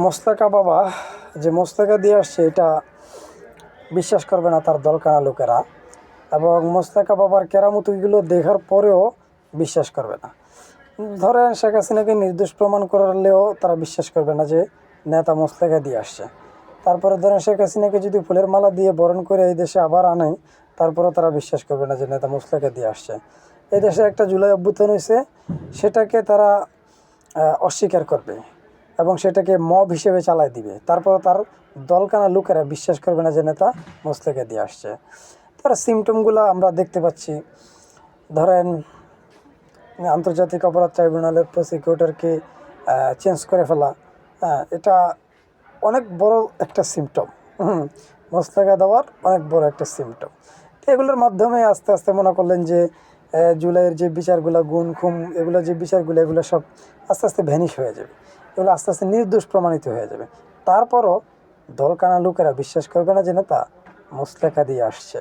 মোস্তাকা বাবা যে মোস্তাকা দিয়ে আসছে এটা বিশ্বাস করবে না তার দলকানা লোকেরা, এবং মোস্তাকা বাবার কেরামতিগুলো দেখার পরেও বিশ্বাস করবে না। ধরেন শেখ হাসিনাকে নির্দোষ প্রমাণ করলেও তারা বিশ্বাস করবে না যে নেতা মোস্তাকা দিয়ে আসছে। তারপরে ধরেন শেখ হাসিনাকে যদি ফুলের মালা দিয়ে বরণ করে এই দেশে আবার আনে, তারপরেও তারা বিশ্বাস করবে না যে নেতা মোস্তাকা দিয়ে আসছে। এই দেশে একটা জুলাই অভ্যুত্থান হয়েছে, সেটাকে তারা অস্বীকার করবে এবং সেটাকে মব হিসেবে চালায় দিবে, তারপর তার দলকানা লোকেরা বিশ্বাস করবে না যে নেতা মোস্তাকা দিয়ে আসছে। তার সিমটমগুলো আমরা দেখতে পাচ্ছি। ধরেন আন্তর্জাতিক অপরাধ ট্রাইব্যুনালের প্রসিকিউটরকে চেঞ্জ করে ফেলা, এটা অনেক বড় একটা সিমটম। মোস্তাকা দেওয়ার অনেক বড় একটা সিমটম। তো এগুলোর মাধ্যমে আস্তে আস্তে মনে করলেন যে জুলাইয়ের যে বিচারগুলো, গুম খুম, এগুলো যে বিচারগুলো, এগুলো সব আস্তে আস্তে ভ্যানিশ হয়ে যাবে, এগুলো আস্তে আস্তে নির্দোষ প্রমাণিত হয়ে যাবে। তারপরও দলকানা লোকেরা বিশ্বাস করবে না যে নেতা মোস্তাকা দিয়ে আসছে।